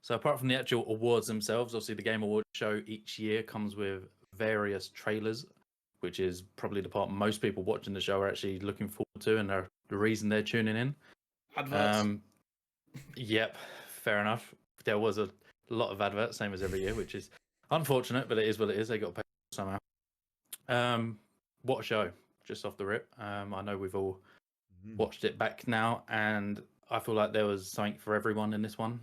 So apart from the actual awards themselves, obviously the Game Awards show each year comes with various trailers, which is probably the part most people watching the show are actually looking forward to, and the reason they're tuning in. Adverts. Yep, fair enough. There was a lot of adverts, same as every year, which is unfortunate, but it is what it is. They got to pay somehow. What a show, just off the rip. I know we've all watched it back now, and I feel like there was something for everyone in this one.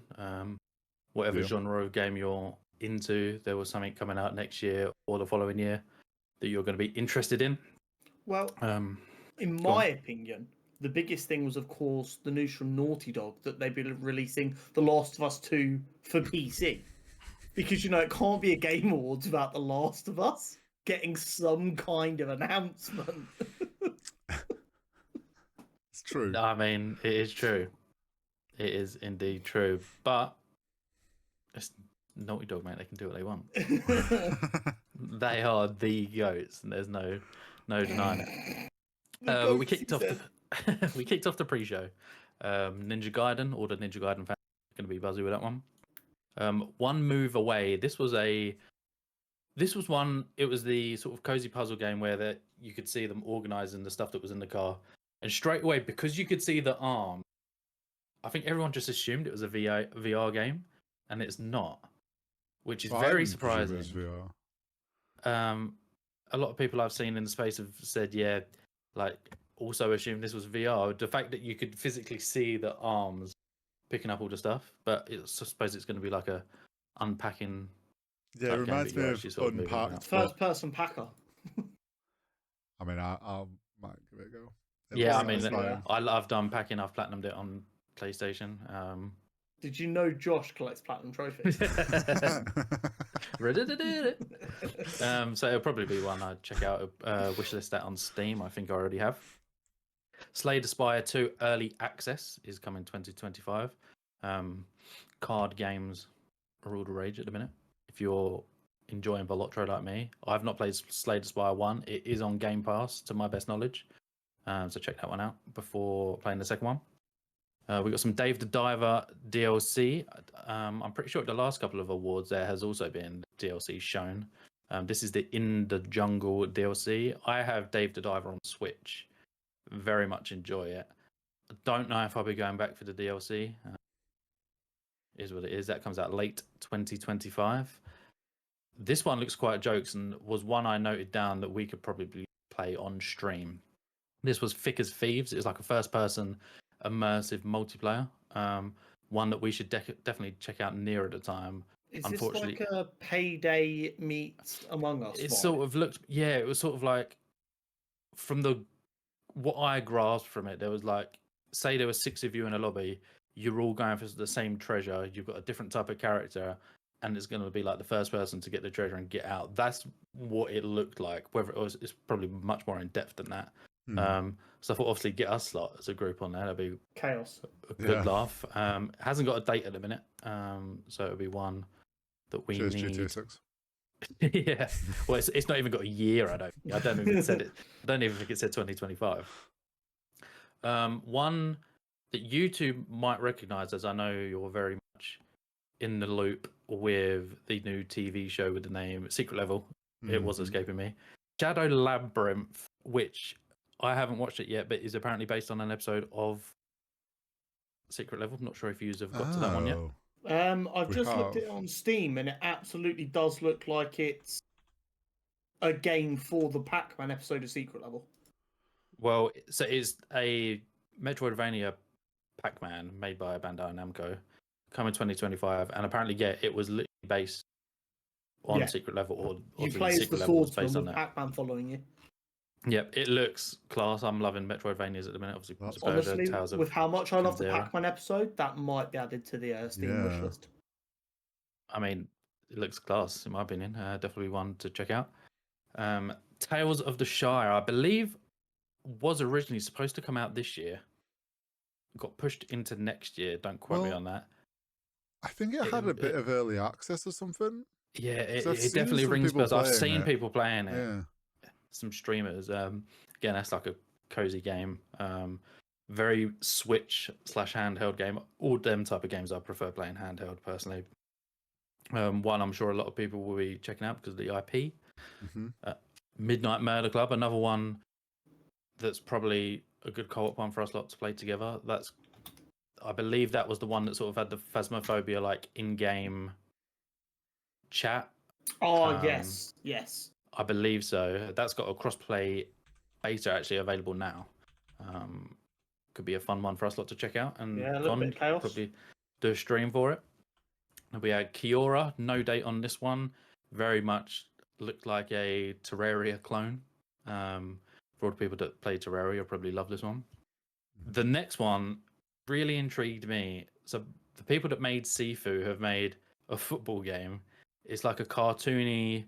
Whatever genre of game you're into, there was something coming out next year or the following year that you're going to be interested in. Well, in my opinion, the biggest thing was, of course, the news from Naughty Dog that they've been releasing The Last of Us 2 for PC. Because, it can't be a Game Awards without The Last of Us getting some kind of announcement. It's true. I mean, it is true. It is indeed true. But it's Naughty Dog, mate. They can do what they want. They are the GOATs, and there's no denying it. We kicked off the pre-show. Ninja Gaiden, all the Ninja Gaiden fans are going to be buzzy with that one. One move away. This was one. It was the sort of cozy puzzle game where you could see them organizing the stuff that was in the car, and straight away, because you could see the arm, I think everyone just assumed it was a VR game, and it's not, which is very surprising. A lot of people I've seen in the space have said, yeah, like also assumed this was VR. The fact that you could physically see the arms picking up all the stuff, but I suppose it's going to be like a unpacking. Yeah, it reminds me of Unpacked. First-person packer. I mean, I might give it a go. I loved unpacking. I've platinumed it on PlayStation. Did you know Josh collects platinum trophies? So it'll probably be one I'd check out. Wishlist that on Steam. I think I already have. Slay the Spire 2 Early Access is coming 2025. Card games are all the rage at the minute. If you're enjoying Volotro like me, I've not played Slay the Spire 1. It is on Game Pass, to my best knowledge. So check that one out before playing the second one. We got some Dave the Diver DLC. I'm pretty sure the last couple of awards there has also been DLC shown. This is the In the Jungle DLC. I have Dave the Diver on Switch. Very much enjoy it. I don't know if I'll be going back for the DLC. Is what it is. That comes out late 2025. This one looks quite jokes and was one I noted down that we could probably play on stream. This was Thick as Thieves. It was like a first-person immersive multiplayer. One that we should definitely check out nearer the time. Is this like a Payday meets Among Us? It sort of looked, yeah, it was sort of like, from what I grasped from it, there was like, say there were 6 of you in a lobby, you're all going for the same treasure, you've got a different type of character, and it's going to be like the first person to get the treasure and get out. That's what it looked like. Whether it's probably much more in depth than that. So I thought, obviously, get us slot as a group on there. That'd be chaos. A good laugh. It hasn't got a date at the minute, so it'll be one that we need. GTA 6. Yeah. Well, it's not even got a year. I don't think it said it. I don't even think it said 2025. One that you two might recognise, as I know you're very much in the loop with the new TV show with the name Secret Level. It was escaping me. Shadow Labyrinth, which I haven't watched it yet, but is apparently based on an episode of Secret Level. I'm not sure if you have got to that one yet. I've just looked at it on Steam, and it absolutely does look like it's a game for the Pac-Man episode of Secret Level. Well, so it's a Metroidvania Pac-Man made by Bandai Namco, coming 2025, and apparently, yeah, it was literally based on Secret Level, or you play as the swordsman with Pac-Man following you. Yep, it looks class. I'm loving Metroidvanias at the minute. Obviously, honestly, with how much I love the Pac-Man episode, that might be added to the Steam wishlist. I mean, it looks class in my opinion. Definitely one to check out. Tales of the Shire, I believe, was originally supposed to come out this year. Got pushed into next year. Don't quote me on that. I think it had a bit of early access or something. Yeah, it definitely rings bells. I've seen people playing it. Yeah. Some streamers. Again, that's like a cozy game. very Switch/handheld game. All them type of games I prefer playing handheld personally. One I'm sure a lot of people will be checking out because of the IP. Midnight Murder Club, another one that's probably a good co-op one for us lot to play together. I believe that was the one that sort of had the Phasmophobia like in-game chat. Oh yes. I believe so. That's got a cross-play beta actually available now. Could be a fun one for us lot to check out, and a little bit of chaos. probably do a stream for it. And we had Kiora, no date on this one. Very much looked like a Terraria clone. For all the people that play Terraria, you'll probably love this one. The next one really intrigued me. So the people that made Sifu have made a football game. It's like a cartoony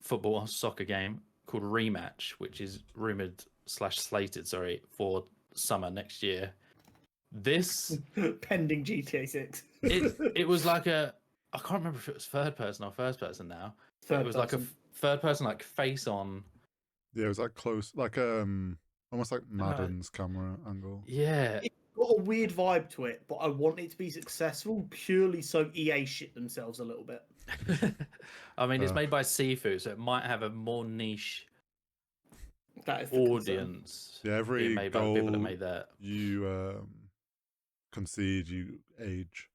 football or soccer game called Rematch, which is rumored/slated, for summer next year. This pending GTA 6. it was like I can't remember if it was third person or first person now. It was like a third person, like face on. Yeah, it was like close, like almost like Madden's camera angle. Yeah, It's got a weird vibe to it, but I want it to be successful purely so EA shit themselves a little bit. I mean, it's made by Sifu, so it might have a more niche That is the audience. Yeah, every being made by the people that made that. You concede, you age.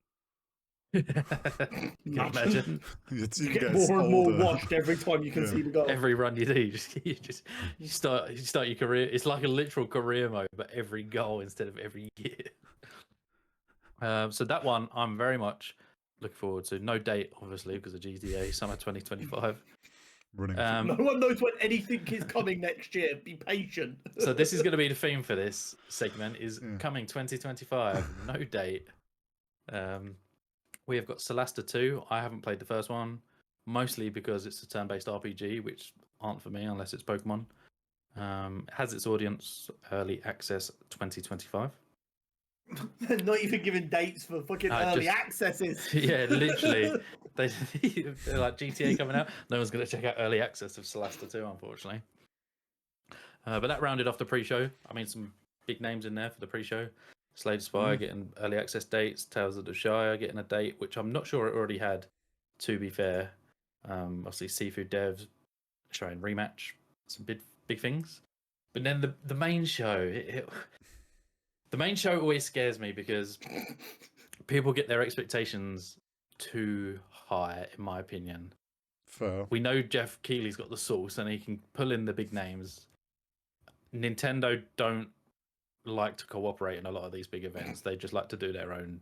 Can you imagine? You get more and more washed every time you can see the goal. Every run you do, you start your career. It's like a literal career mode, but every goal instead of every year. So that one I'm very much looking forward to. No date, obviously, because of GTA summer 2025. Running. No one knows when anything is coming next year. Be patient. So this is going to be the theme for this segment: is coming 2025. No date. We have got Solasta 2. I haven't played the first one, mostly because it's a turn-based RPG, which aren't for me unless it's Pokemon. Has its audience early access 2025. Not even giving dates for fucking early accesses. Yeah, literally. They're like GTA coming out. No one's going to check out early access of Solasta 2, unfortunately. But that rounded off the pre-show. I mean, some big names in there for the pre-show. Slay the Spire getting early access dates. Tales of the Shire getting a date, which I'm not sure it already had, to be fair. Obviously, Seafood Devs showing Rematch. Some big things. But then the main show... The main show always scares me because people get their expectations too high, in my opinion. Fair. We know Jeff Keighley's got the sauce and he can pull in the big names. Nintendo don't like to cooperate in a lot of these big events. They just like to do their own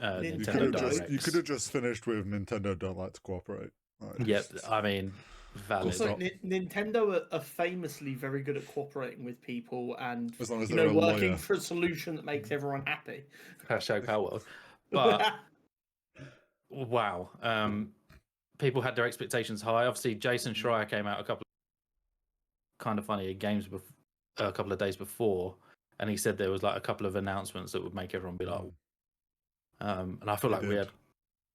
Nintendo Directs. You could have just finished with Nintendo don't like to cooperate. Right. Yep, I mean, valid. Also, Nintendo are famously very good at cooperating with people and as long as working for a solution that makes everyone happy. Hashtag Power. But wow, people had their expectations high. Obviously, Jason Schreier came out a couple of kind of funny games a couple of days before, and he said there was like a couple of announcements that would make everyone be like, and I feel like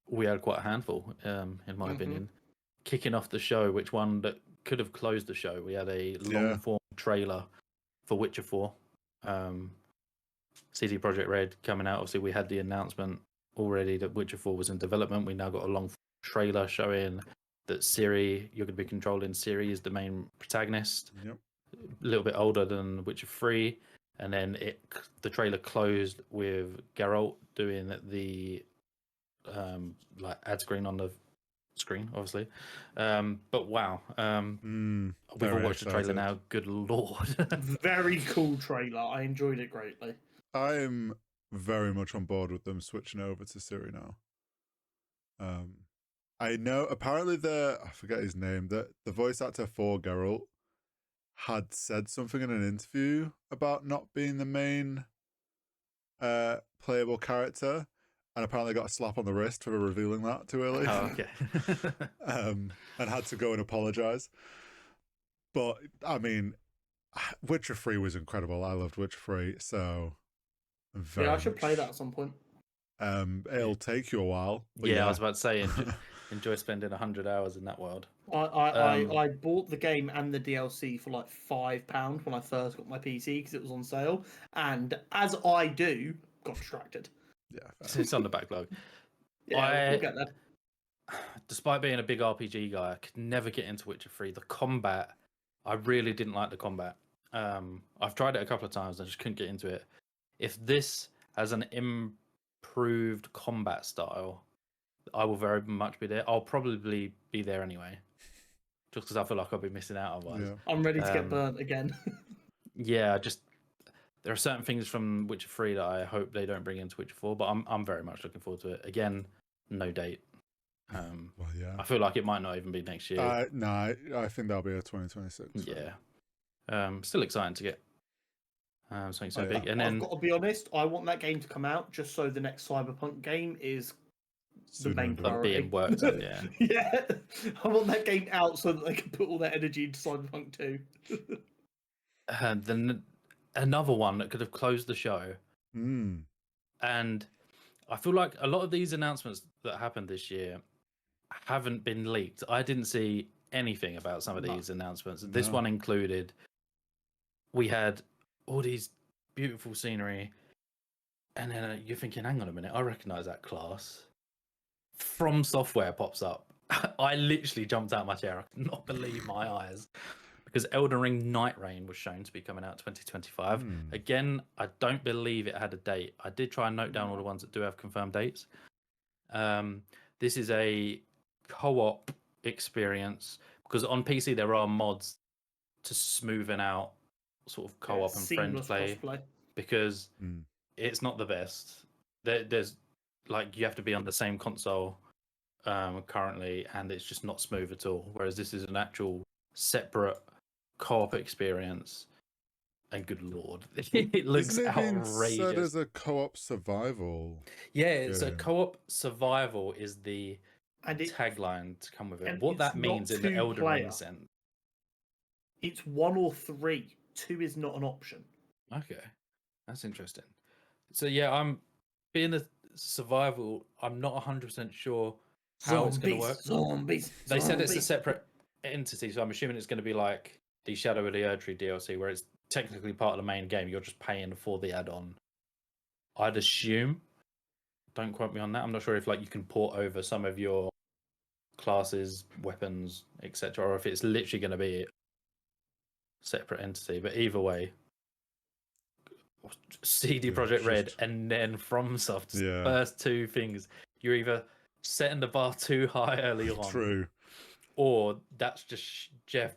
we had quite a handful, in my opinion. Kicking off the show, which one that could have closed the show? We had a long form trailer for Witcher 4. CD Projekt Red coming out. Obviously, we had the announcement already that Witcher 4 was in development. We now got a long trailer showing that Ciri, you're going to be controlling Ciri as the main protagonist. Yep. A little bit older than Witcher 3. And then the trailer closed with Geralt doing the like ad screen on the screen, obviously. But wow. We've all watched the trailer now. Good lord. Very cool trailer. I enjoyed it greatly. I'm very much on board with them switching over to Ciri now. I know apparently I forget his name, the voice actor for Geralt had said something in an interview about not being the main playable character, and apparently got a slap on the wrist for revealing that too early. Oh, okay. And had to go and apologize. But I mean, Witcher 3 was incredible. I loved Witcher 3, so I should play that at some point. It'll take you a while. Yeah, I was about to say, enjoy spending 100 hours in that world. I bought the game and the DLC for like £5 when I first got my PC because it was on sale, and as I do, got distracted. Yeah, It's on the backlog. Yeah, we'll get there. Despite being a big RPG guy, I could never get into Witcher 3. The combat, I really didn't like the combat. I've tried it a couple of times and I just couldn't get into it. If this has an improved combat style, I will very much be there. I'll probably be there anyway, just because I feel like I'll be missing out otherwise. yeah. I'm ready to get burnt again. Yeah, just there are certain things from Witcher 3 that I hope they don't bring into Witcher 4, but I'm very much looking forward to it. Again, no date. Well, yeah. I feel like it might not even be next year. No, I think that'll be a 2026. Yeah. Still exciting to get something so big. And then I've got to be honest, I want that game to come out just so the next Cyberpunk game is the main priority. being worked on, yeah. Yeah, I want that game out so that they can put all their energy into Cyberpunk 2. Then another one that could have closed the show. And I feel like a lot of these announcements that happened this year haven't been leaked. I didn't see anything about some of these announcements. This one included, we had all these beautiful scenery, and then you're thinking, hang on a minute, I recognize that class. From Software pops up. I literally jumped out of my chair. I could not believe my eyes. Because Elden Ring Night Rain was shown to be coming out 2025. Again, I don't believe it had a date. I did try and note down all the ones that do have confirmed dates. This is a co-op experience, because on PC there are mods to smoothen out sort of co-op and friend play, because it's not the best. There's like, you have to be on the same console currently, and it's just not smooth at all. Whereas this is an actual separate co-op experience, and good lord, it looks outrageous. So there's a co-op survival. Yeah, so co-op survival is the tagline to come with it. What that means in the Elden Ring sense, it's 1 or 3. 2 is not an option. Okay, that's interesting. So yeah, I'm being the survival. I'm not 100% sure how it's going to work. They said it's a separate entity, so I'm assuming it's going to be like the Shadow of the Erdtree DLC, where it's technically part of the main game. You're just paying for the add-on. I'd assume. Don't quote me on that. I'm not sure if like you can port over some of your classes, weapons, etc., or if it's literally going to be a separate entity. But either way, CD Projekt Red and then FromSoft's first two things, you're either setting the bar too high early on, True, or that's just Jeff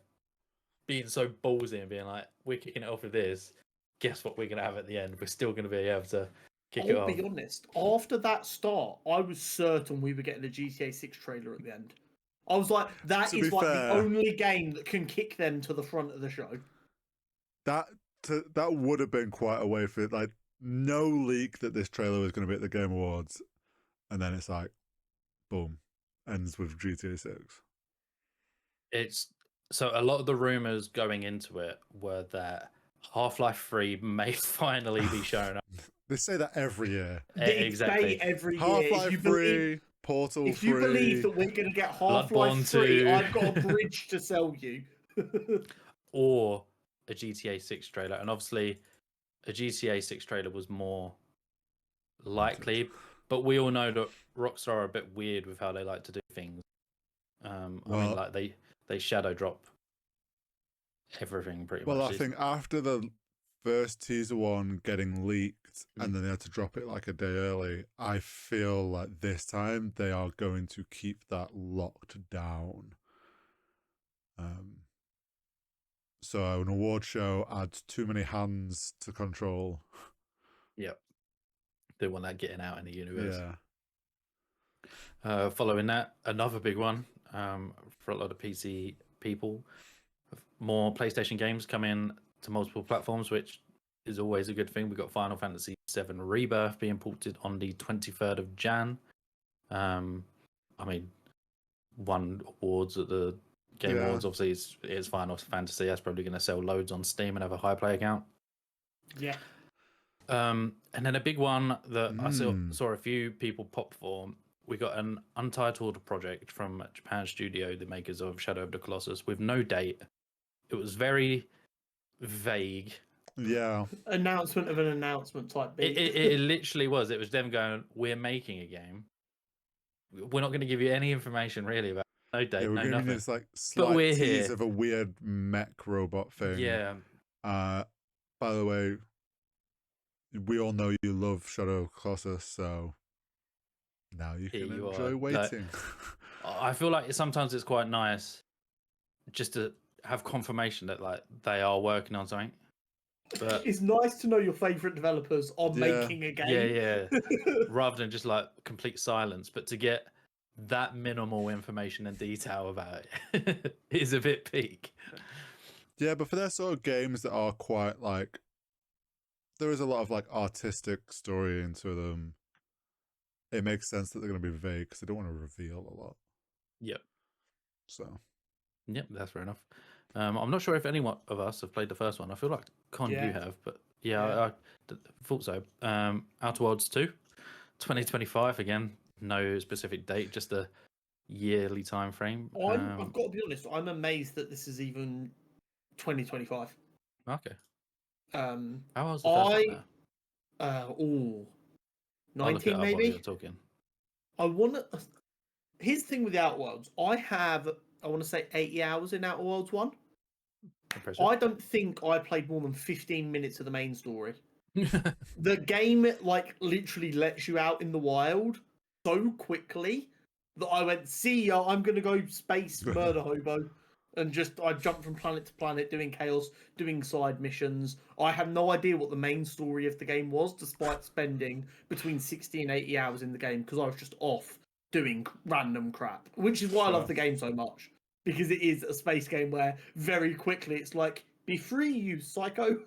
being so ballsy and being like, we're kicking it off with this. Guess what we're going to have at the end? We're still going to be able to kick it off. I'll be honest, after that start, I was certain we were getting a GTA 6 trailer at the end. I was like, that is like the only game that can kick them to the front of the show. That would have been quite a way for it. Like, no leak that this trailer was going to be at the Game Awards, and then it's like, boom, ends with GTA 6. It's so a lot of the rumors going into it were that Half-Life 3 may finally be shown up. They say that every year. Exactly. Every year. Half-Life 3, Portal 3. If you believe that we're going to get Half-Life 3, I've got a bridge to sell you. Or a GTA 6 trailer. And obviously, a GTA 6 trailer was more likely. But we all know that Rockstar are a bit weird with how they like to do things. I mean, like they shadow drop everything pretty much. Well, I think after the first teaser one getting leaked and then they had to drop it like a day early, I feel like this time they are going to keep that locked down. So an award show adds too many hands to control. Yep. They want that getting out in the universe. Yeah. Following that, another big one for a lot of PC people. More PlayStation games coming to multiple platforms, which is always a good thing. We've got Final Fantasy VII Rebirth being ported on the 23rd of Jan. I mean, won awards at the Game Awards. Obviously, it's Final Fantasy. That's probably going to sell loads on Steam and have a high player count. Yeah. And then a big one that I saw a few people pop for we got an untitled project from Japan Studio, the makers of Shadow of the Colossus, with no date. It was very vague. Yeah. Announcement of an announcement type beat. It literally was. It was them going, "We're making a game. We're not going to give you any information really about it. No date, Yeah, we're no giving nothing. you this like But slight we're tease here." of a weird mech robot thing. Yeah, By the way, we all know you love Shadow of Colossus, so now you Here can you enjoy are. waiting. I feel like sometimes it's quite nice just to have confirmation that like they are working on something. But It's nice to know your favorite developers are Yeah. making a game. yeah, rather than just like complete silence, but to get that minimal information and detail about it is a bit peak. Yeah, but for their sort of games that are quite like, there is a lot of like artistic story into them. It makes sense that they're going to be vague because they don't want to reveal a lot. Yep. So Yep, that's fair enough. I'm not sure if anyone of us have played the first one. I feel like Con, Yeah. you have, but yeah, Yeah. I thought so. Outer Worlds 2, 2025 again. No specific date, just a yearly time frame. I've got to be honest. I'm amazed that this is even 2025. Okay. Um, How was the first one I now? oh, I'll look it 19 up while maybe. you're talking. I want to. Here's the thing with the Outer Worlds. I want to say 80 hours in Outer Worlds 1. Impressive. I don't think I played more than 15 minutes of the main story. The game, like, literally lets you out in the wild so quickly that I went, see ya, I'm going to go space murder hobo. And I jumped from planet to planet doing chaos, doing side missions. I have no idea what the main story of the game was, despite spending between 60 and 80 hours in the game, because I was just off doing random crap, which is why I love Sure. the game so much. Because it is a space game where very quickly it's like, be free, you psycho.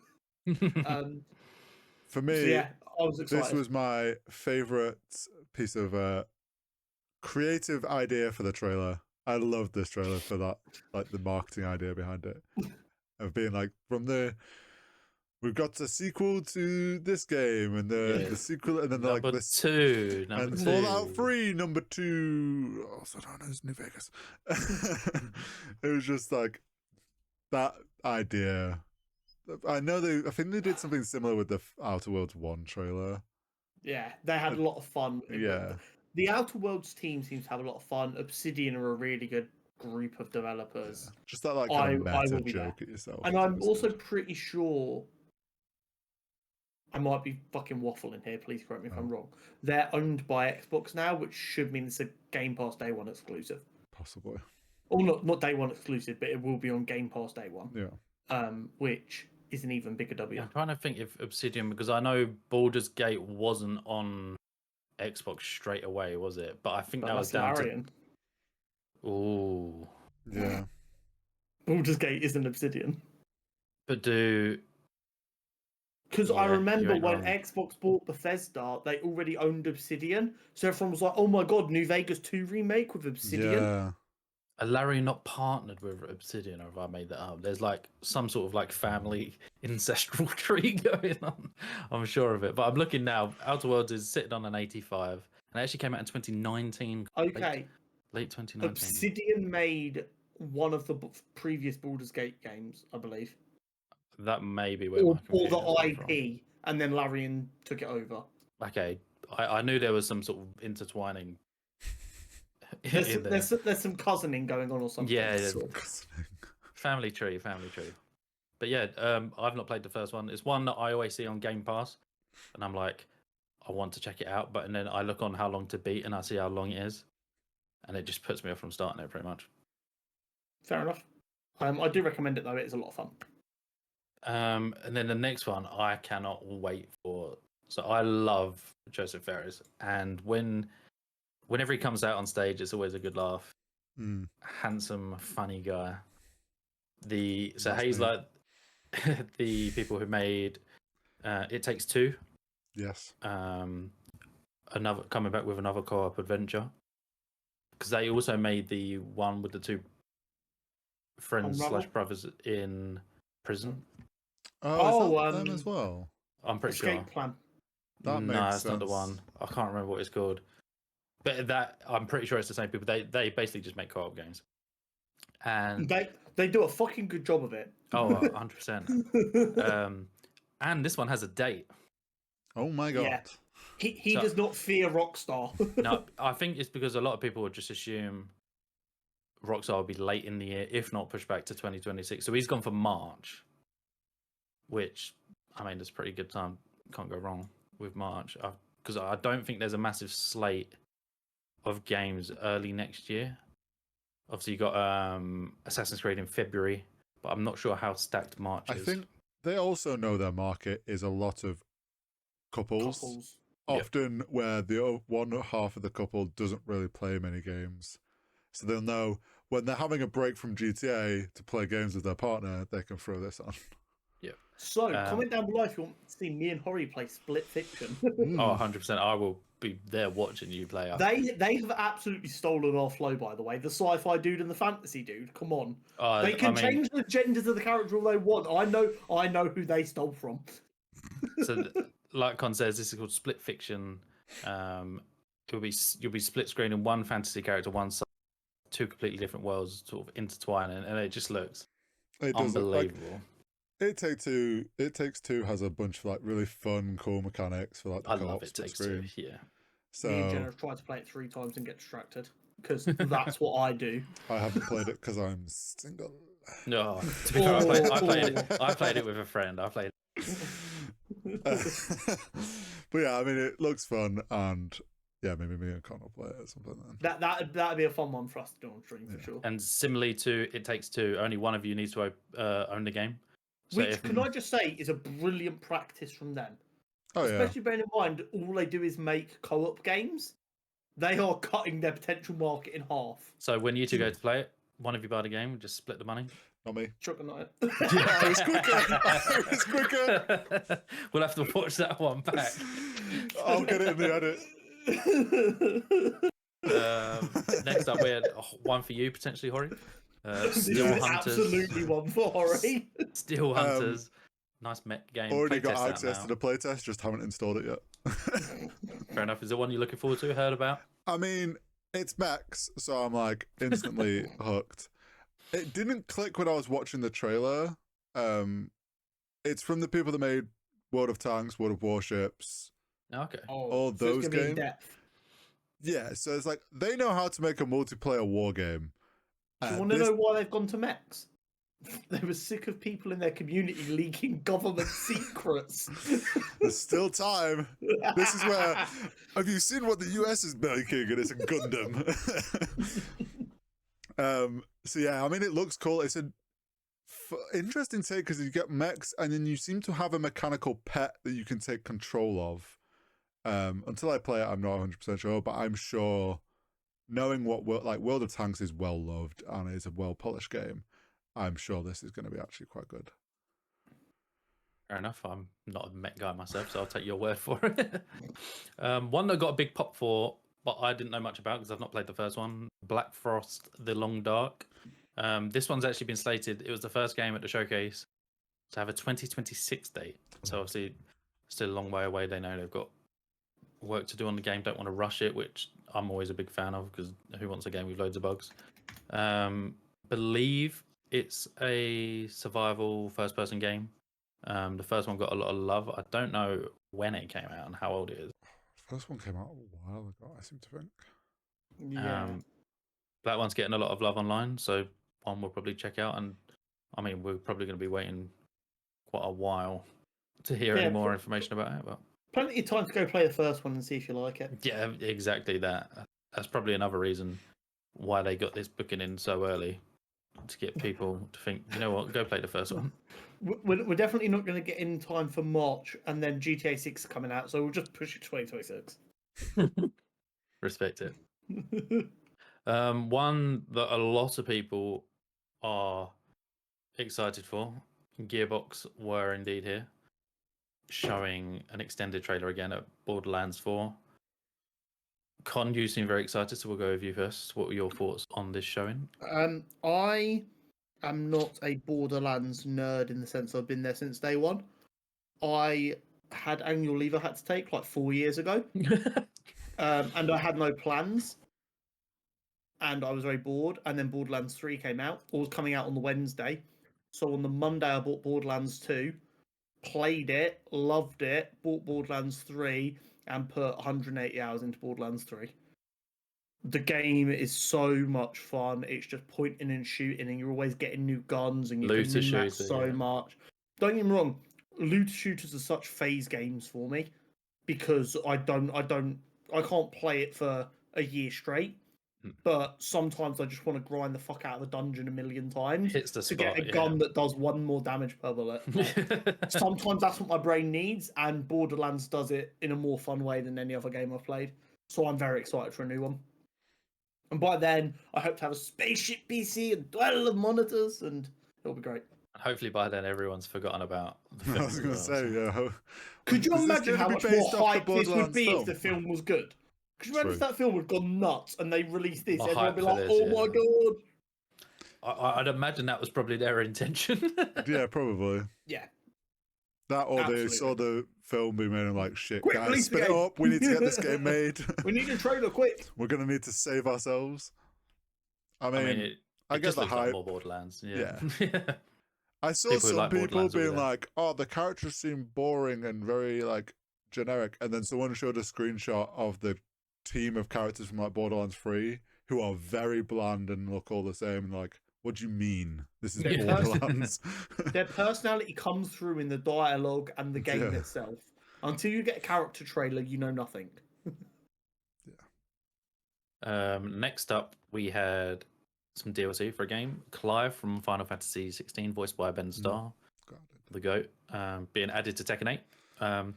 for me, So yeah, I was excited. this was my favorite piece of creative idea for the trailer. I loved this trailer for that, like the marketing idea behind it, of being like, we've got a sequel to this game, and the sequel, and then they're like Number this two, and two. Fallout 3 number 2, also known as New Vegas. It was just like that idea. I think they did something similar with the Outer Worlds 1 trailer. Yeah, they had a lot of fun. Yeah. The Outer Worlds team seems to have a lot of fun. Obsidian are a really good group of developers. Yeah. Just that like kind of I meta will be joke there. at yourself. And is I'm always also good. pretty sure, I might be fucking waffling here, please correct me if I'm wrong. They're owned by Xbox now, which should mean it's a Game Pass Day 1 exclusive. Possibly. Or not Day 1 exclusive, but it will be on Game Pass Day 1. Yeah. Which is an even bigger W. I'm trying to think if Obsidian, because I know Baldur's Gate wasn't on Xbox straight away, was it? But I think that was down Larian. to. Ooh. Yeah. Baldur's Gate isn't Obsidian. But do. Because Yeah, I you remember ain't when wrong. Xbox bought Bethesda, they already owned Obsidian. So everyone was like, oh my god, New Vegas 2 remake with Obsidian. Yeah. Are Larry not partnered with Obsidian, or have I made that up? There's like some sort of like family ancestral tree going on. I'm sure of it. But I'm looking now. Outer Worlds is sitting on an 85. And it actually came out in 2019. Okay. Late 2019. Obsidian made one of the previous Baldur's Gate games, I believe. That may be where Or my confusion's the come IP, and then Larian took it over. from. Okay. I knew there was some sort of intertwining. There's some cousining going on or something. Yeah, So family tree. But yeah, I've not played the first one. It's one that I always see on Game Pass, and I'm like, I want to check it out, but and then I look on how long to beat, and I see how long it is, and it just puts me off from starting it pretty much. Fair enough. I do recommend it though. It is a lot of fun. And then the next one I cannot wait for. So I love Joseph Ferris, and whenever he comes out on stage, it's always a good laugh. Handsome, funny guy. He's like the people who made It Takes Two. Yes. Another coming back with another co-op adventure, because they also made the one with the two friends / brothers in prison. Oh, is that them as well? I'm pretty Escape sure. Plan. That no, makes that's not the sense. one. I can't remember what it's called. but that I'm pretty sure it's the same people. They basically just make co-op games, and They do a fucking good job of it. 100%. And this one has a date. Oh my god. Yeah. He So- does not fear Rockstar. No, I think it's because a lot of people would just assume Rockstar will be late in the year, if not pushed back to 2026. So he's gone for March, which I mean, it's a pretty good time. Can't go wrong with March because I don't think there's a massive slate of games early next year. Obviously, you got Assassin's Creed in February, but I'm not sure how stacked March I is. think they also know their market is a lot of couples. Often where the one half of the couple doesn't really play many games. So they'll know when they're having a break from GTA to play games with their partner, they can throw this on. So, comment down below if you want to see me and Hori play Split Fiction. Oh, 100%. I will be there watching you play. They have absolutely stolen our flow, by the way. The sci-fi dude and the fantasy dude. Come on. They can change the genders of the character all they want. I know who they stole from. So, like Con says, this is called Split Fiction. You'll be split screening one fantasy character, one side, two completely different worlds sort of intertwining, and it just looks unbelievable. It Takes Two has a bunch of like really fun, cool mechanics for like the I co-op love It split Takes Two. screen. Yeah. So Me and Jenna have tried to play it 3 times and get distracted because that's what I do. I haven't played it because I'm single. No, to be fair, I played it with a friend. I played. But yeah, I mean, it looks fun, and yeah, maybe me and Con will play it or something. Then That'd be a fun one for us to do on stream for sure. And similarly to It Takes Two, only one of you needs to own the game. So Which, can I just say, is a brilliant practice from them. oh yeah, Especially bearing in mind, all they do is make co-op games. They are cutting their potential market in half. So when you two go to play it, one of you buy the game, just split the money. not me. Chuck a night. I was quicker. I was quicker. We'll have to watch that one back. I'll get it in the edit. Next up, we had one for you potentially, Hori. This Steel is Hunters. absolutely one for Hori. Steel Hunters. Nice mech game. Already got Playtest out access now. to the playtest, just haven't installed it yet. Fair enough. Is it one you're looking forward to? Heard about? I mean, it's mechs, so I'm like instantly hooked. It didn't click when I was watching the trailer. It's from the people that made World of Tanks, World of Warships, Okay. all so it's those gonna be in games. depth. Yeah, so it's like they know how to make a multiplayer war game. Do you want to know why they've gone to mechs? They were sick of people in their community leaking government secrets. There's still time. This is where. Have you seen what the US is making? And it's a Gundam. So yeah, I mean, it looks cool. It's an interesting take because you get mechs, and then you seem to have a mechanical pet that you can take control of. Until I play it, I'm not 100% sure, but I'm sure, knowing what World of Tanks is well loved and is a well polished game, I'm sure this is going to be actually quite good. Fair enough. I'm not a mech guy myself, so I'll take your word for it. One that got a big pop for, but I didn't know much about because I've not played the first one. Black Frost: The Long Dark. This one's actually been slated. It was the first game at the showcase to have a 2026 date. So obviously, still a long way away. They know they've got work to do on the game. Don't want to rush it, which I'm always a big fan of because who wants a game with loads of bugs? Believe it's a survival first-person game. The first one got a lot of love. I don't know when it came out and how old it is. First one came out a while ago, I seem to think. Yeah. That one's getting a lot of love online, so one we'll probably check out. And I mean, we're probably going to be waiting quite a while to hear any more information about it. But Plenty of time to go play the first one and see if you like it. yeah, exactly that. That's probably another reason why they got this booking in so early, to get people to think, you know what, go play the first one. We're definitely not going to get in time for March, and then GTA 6 coming out, so we'll just push it to 2026. Respect it. One that a lot of people are excited for, Gearbox were indeed here, showing an extended trailer again at Borderlands 4. Con, you seem very excited, so we'll go with you first. What were your thoughts on this showing? I am not a Borderlands nerd in the sense I've been there since day one. I had annual leave I had to take like 4 years ago. and I had no plans, and I was very bored. And then Borderlands 3 came out, or was coming out on the Wednesday. So on the Monday, I bought Borderlands 2, played it, loved it, bought Borderlands 3, and put 180 hours into Borderlands 3. The game is so much fun. It's just pointing and shooting, and you're always getting new guns, and you Looter can min-max shooter, so yeah. much. Don't get me wrong, looter shooters are such phase games for me because I can't play it for a year straight. But sometimes I just want to grind the fuck out of the dungeon a million times Hits the to spot, get a gun that does 1 more damage per bullet. Like, sometimes that's what my brain needs, and Borderlands does it in a more fun way than any other game I've played. So I'm very excited for a new one. And by then, I hope to have a spaceship PC and 12 monitors, and it'll be great. Hopefully by then everyone's forgotten about the film. I was going to say, yeah. Could you Is this imagine gonna how be much based more off the hype this would Borderlands be film? if the film was good? Could you imagine if True. that film had gone nuts and they released this? The Everyone would be hype like, for this, oh my god. I'd imagine that was probably their intention. Yeah, probably. Yeah. That or they Absolutely. saw the film being made and like, shit, Quick, guys, release the spit it game. up. We need to get this game made. We need a trailer quick. We're going to need to save ourselves. I mean, it I get just the looks like hype. more Borderlands. Yeah. Yeah. I saw People who some like people Borderlands will be being there. like, oh, the characters seem boring and very like generic. And then someone showed a screenshot of the team of characters from like Borderlands 3 who are very bland and look all the same. And like, what do you mean? This is Yeah. Borderlands. Their personality comes through in the dialogue and the game Yeah. itself. Until you get a character trailer, you know nothing. Next up, we had some DLC for a game. Clive from Final Fantasy 16, voiced by Ben Starr, God. the GOAT, being added to Tekken 8.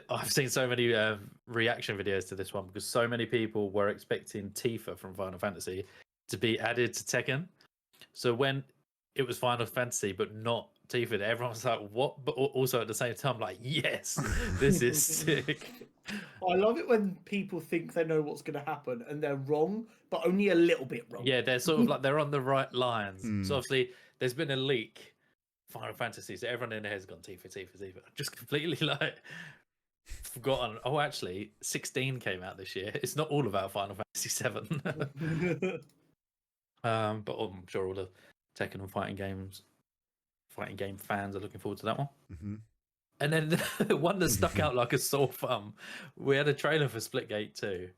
I've seen so many reaction videos to this one because so many people were expecting Tifa from Final Fantasy to be added to Tekken. So when it was Final Fantasy but not Tifa, everyone's like, what? But also at the same time, like, yes, this is sick. I love it when people think they know what's going to happen and they're wrong, but only a little bit wrong. Yeah, they're sort of like they're on the right lines. Hmm. So obviously there's been a leak, Final Fantasy, so everyone in there has gone Tifa. Just completely like forgotten. Oh, actually, 16 came out this year. It's not all about Final Fantasy 7. But I'm sure all the Tekken and fighting game fans are looking forward to that one. Mm-hmm. And then the one that stuck out like a sore thumb, we had a trailer for Splitgate 2.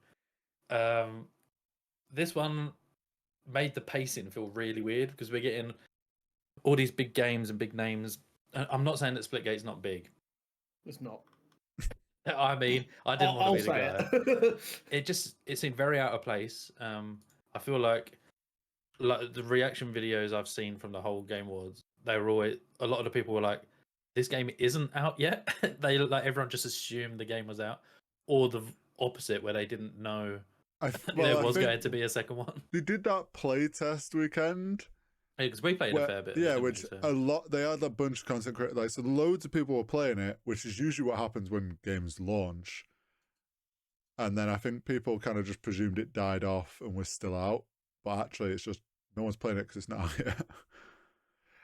This one made the pacing feel really weird because we're getting all these big games and big names. I'm not saying that Splitgate's not big. It's not. I mean, I didn't want to be the guy. It. It seemed very out of place. I feel like the reaction videos I've seen from the whole Game Awards, they were always, a lot of the people were like, this game isn't out yet. They like everyone just assumed the game was out, or the opposite where they didn't know there was going to be a second one. They did that play test weekend. Because we played a fair bit. Yeah, didn't which we, so. a lot. They had a bunch of content creators. Like, so loads of people were playing it, which is usually what happens when games launch. And then I think people kind of just presumed it died off and was still out, but actually, it's just no one's playing it because it's not out yet.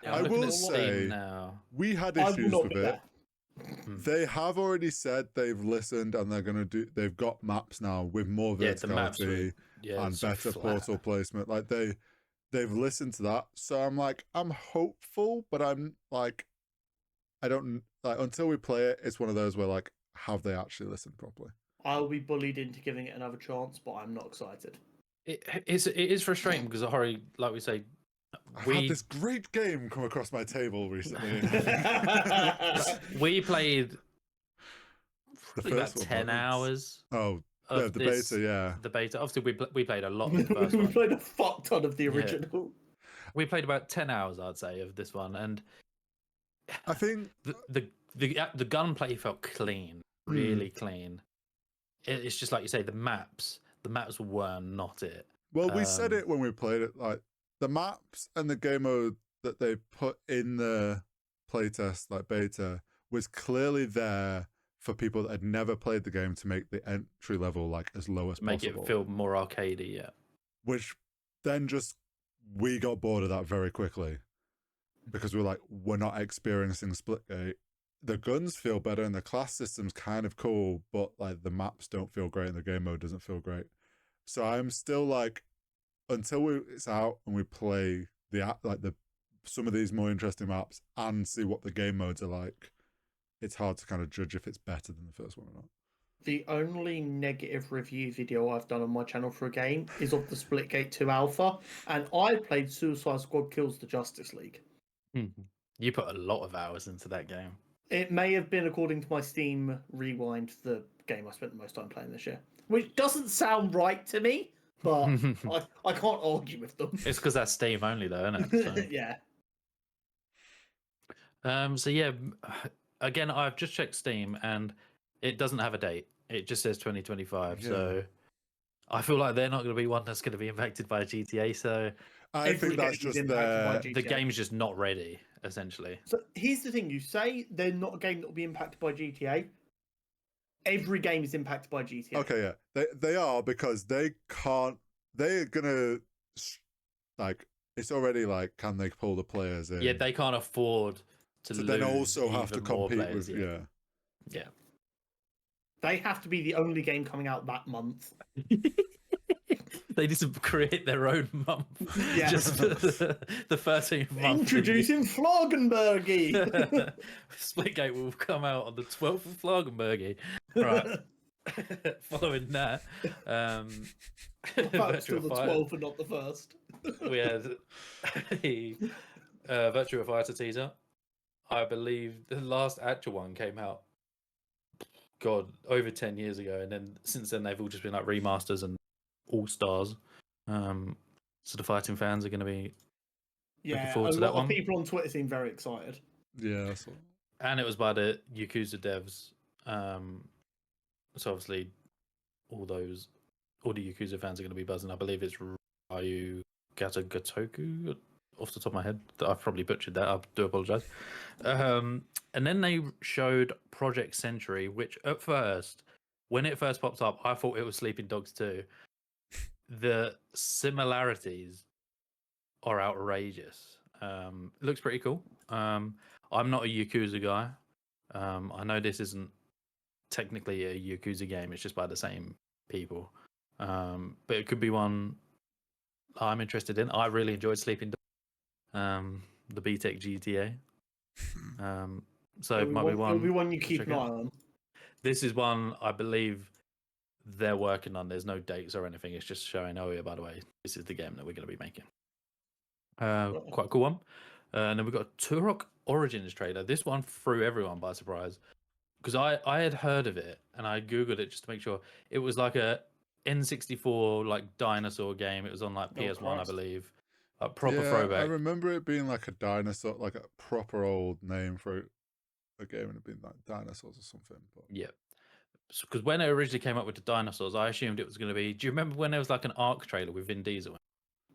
Yeah, I I'm looking will at Steam say now. we had I will issues not with be it. there. They have already said they've listened and they're gonna do. They've got maps now with more Yeah, the maps were- verticality and so better flat. portal placement. Like they've listened to that. So I'm like, I'm hopeful, but I'm like, I don't like until we play it. It's one of those where like, have they actually listened properly? I'll be bullied into giving it another chance, but I'm not excited. It is frustrating because Hori, like we say, I've had this great game come across my table recently. we played The probably about first one, 10 right? hours Oh, of yeah, the this, beta, yeah. the beta. Obviously, we played a lot of the first We one. played a fuck ton of the original. We played about 10 hours, I'd say, of this one, and I think the gunplay felt clean, really clean. It's just like you say, the maps were not it. well, we said Um, it when we played it. Like the maps and the game mode that they put in the playtest, like beta, was clearly there for people that had never played the game to make the entry level like as low as Make possible. it feel more arcadey, yeah. Which then just we got bored of that very quickly because we were like, we're not experiencing Splitgate. the guns feel better and the class system's kind of cool, but like the maps don't feel great and the game mode doesn't feel great. So I'm still like, until it's out and we play some of these more interesting maps and see what the game modes are like, it's hard to kind of judge if it's better than the first one or not. The only negative review video I've done on my channel for a game is of the Splitgate 2 Alpha, and I played Suicide Squad Kills the Justice League. You put a lot of hours into that game. It may have been, according to my Steam Rewind, the game I spent the most time playing this year. Which doesn't sound right to me, but I can't argue with them. It's because that's Steam only, though, isn't it? So. Yeah. So yeah, again, I've just checked Steam and it doesn't have a date. It just says 2025. Yeah. So I feel like they're not going to be one that's going to be impacted by GTA. So I think that's just the game's just not ready, essentially. So here's the thing: you say they're not a game that will be impacted by GTA. Every game is impacted by GTA. Okay, yeah, they are, because they can't. They're gonna like. It's already like, can they pull the players in? Yeah, they can't afford to lose then also have to even more compete players, with yeah. They have to be the only game coming out that month. They need to create their own month. Yeah. Just for the 13th month. Introducing Floggenbergy. Splitgate will come out on the 12th of Floggenbergy. Right. Following that, Still the 12th and not the 1st. We had the Virtua Fighter teaser. I believe the last actual one came out, God, over 10 years ago, and then since then they've all just been like remasters and all stars. So the fighting fans are going to be looking forward to that one. A lot of people on Twitter seem very excited. Yeah, that's what... And it was by the Yakuza devs. So obviously all the Yakuza fans are going to be buzzing. I believe it's Ryu Gatoku off the top of my head. I've probably butchered that. I do apologize. And then they showed Project Century, which at first, when it first popped up, I thought it was Sleeping Dogs 2. The similarities are outrageous. It looks pretty cool. I'm not a Yakuza guy. I know this isn't technically a Yakuza game. It's just by the same people. But it could be one I'm interested in. I really enjoyed Sleeping Dogs, the BTEC GTA. So it might be one. It'll be one you keep an eye on. This is one I believe they're working on. There's no dates or anything. It's just showing, oh yeah, by the way, this is the game that we're going to be making. Quite a cool one. And then we've got a Turok Origins trailer. This one threw everyone by surprise, because I had heard of it and I googled it just to make sure. It was like a N64 like dinosaur game. It was on like PS1, I believe. A proper throwback. I remember it being like a dinosaur, like a proper old name for a game, and it being like dinosaurs or something. But... yeah. Because when it originally came up with the dinosaurs, I assumed it was going to be. Do you remember when there was like an Ark trailer with Vin Diesel?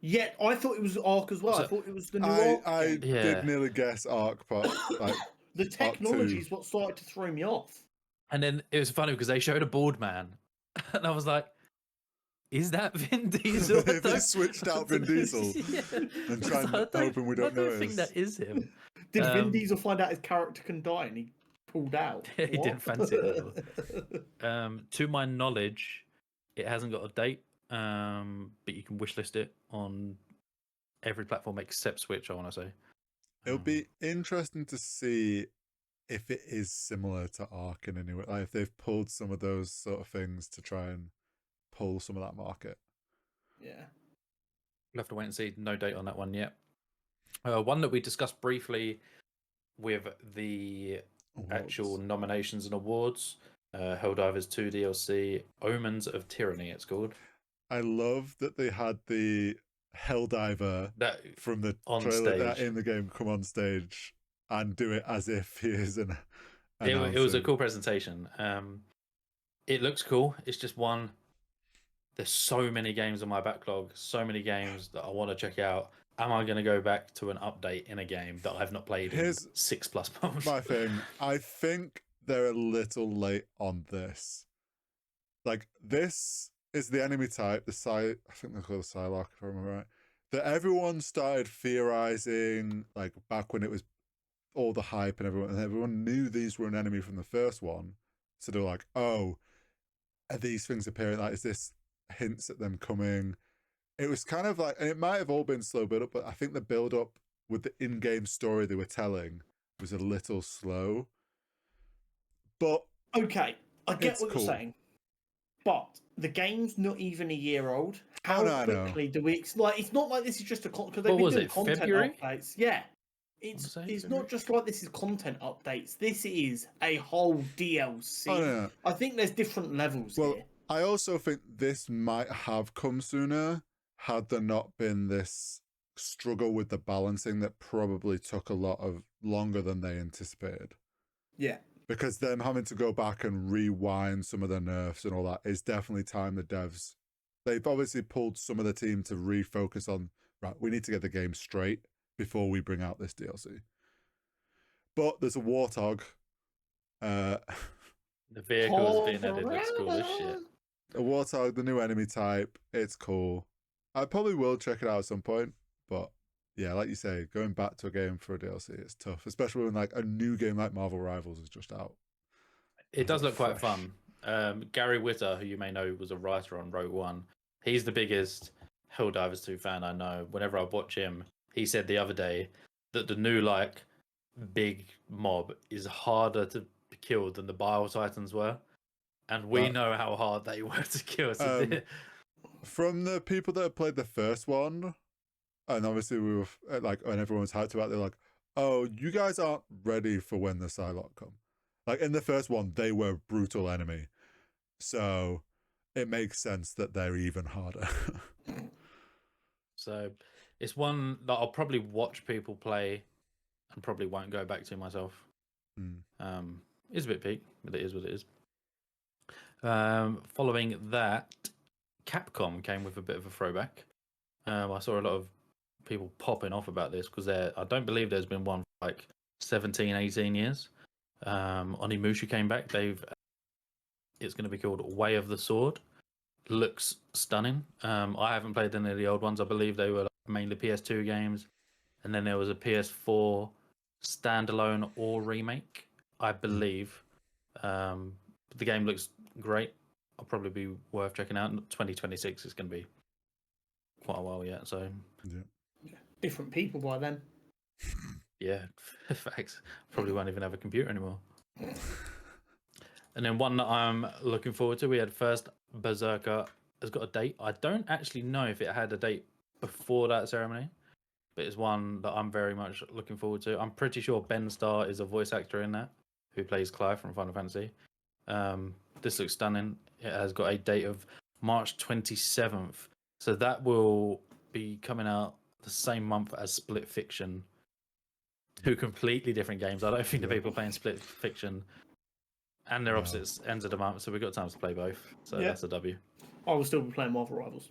Yeah, I thought it was Ark as well. So, I thought it was the new Ark. I did nearly guess Ark, but like, the technology is what started to throw me off. And then it was funny because they showed a board man, and I was like, "Is that Vin Diesel?" If they switched out Vin Diesel and try and hoping we don't notice. I don't think that is him. Did Vin Diesel find out his character can die and he pulled out? He didn't fancy it. To my knowledge, it hasn't got a date, but you can wishlist it on every platform except Switch, I want to say. It'll be interesting to see if it is similar to Ark in any way. Like if they've pulled some of those sort of things to try and pull some of that market. Yeah. We'll have to wait and see. No date on that one yet. One that we discussed briefly with the actual nominations and awards. Helldivers 2 DLC, Omens of Tyranny, it's called. I love that they had the Helldiver from the trailer in the game come on stage and do it as if he is an it was a cool presentation. It looks cool. It's just one. There's so many games on my backlog, so many games that I want to check out. Am I going to go back to an update in a game that I've not played in 6+ months? My thing, I think they're a little late on this. Like, this is the enemy type, I think they're called the Psylocke, if I remember right, that everyone started theorizing, like, back when it was all the hype and everyone knew these were an enemy from the first one. So they're like, oh, are these things appearing? Like, is this hints at them coming? It was kind of like, and it might have all been slow build up, but I think the build up with the in-game story they were telling was a little slow. But okay, I get it's what cool. you're saying, but the game's not even a year old. How no, I know. quickly do we like? It's not like this is just a because they've What been was doing it, content February? updates. Yeah, What was it, it's February? not just like this is content updates. This is a whole DLC. Oh, no. I think there's different levels Well, here. I also think this might have come sooner had there not been this struggle with the balancing that probably took a lot of longer than they anticipated. Yeah. Because them having to go back and rewind some of the nerfs and all that is definitely time the devs. They've obviously pulled some of the team to refocus on, right, we need to get the game straight before we bring out this DLC. But there's a Warthog. The vehicle is being added. Looks cool as shit. A Warthog, the new enemy type. It's cool. I probably will check it out at some point. But yeah, like you say, going back to a game for a DLC, it's tough, especially when like a new game like Marvel Rivals is just out. It does look quite fun. Gary Whitta, who you may know was a writer on Rogue One, he's the biggest Helldivers 2 fan I know. Whenever I watch him, he said the other day that the new like big mob is harder to kill than the Bile Titans were, and we know how hard they were to kill. So from the people that have played the first one, and obviously we were like, when everyone was hyped about it, they're like, oh, you guys aren't ready for when the Psylocke come. Like in the first one, they were a brutal enemy. So it makes sense that they're even harder. So it's one that I'll probably watch people play and probably won't go back to myself. It's a bit peak, but it is what it is. Following that, Capcom came with a bit of a throwback. I saw a lot of people popping off about this because I don't believe there's been one for like 17, 18 years. Onimusha came back. It's going to be called Way of the Sword. Looks stunning. I haven't played any of the old ones. I believe they were mainly PS2 games, and then there was a PS4 standalone or remake, I believe. The game looks great. I'll probably be worth checking out. 2026 is going to be quite a while yet, so yeah. Different people by then. Yeah, facts. Probably won't even have a computer anymore. And then one that I'm looking forward to, we had first Berserker has got a date. I don't actually know if it had a date before that ceremony, but it's one that I'm very much looking forward to. I'm pretty sure Ben Starr is a voice actor in that, who plays Clive from Final Fantasy. This looks stunning. It has got a date of March 27th. So that will be coming out the same month as Split Fiction. Two completely different games. I don't think the people playing Split Fiction and they're opposite ends of the month, so we've got time to play both. So that's a W. I will still be playing Marvel Rivals.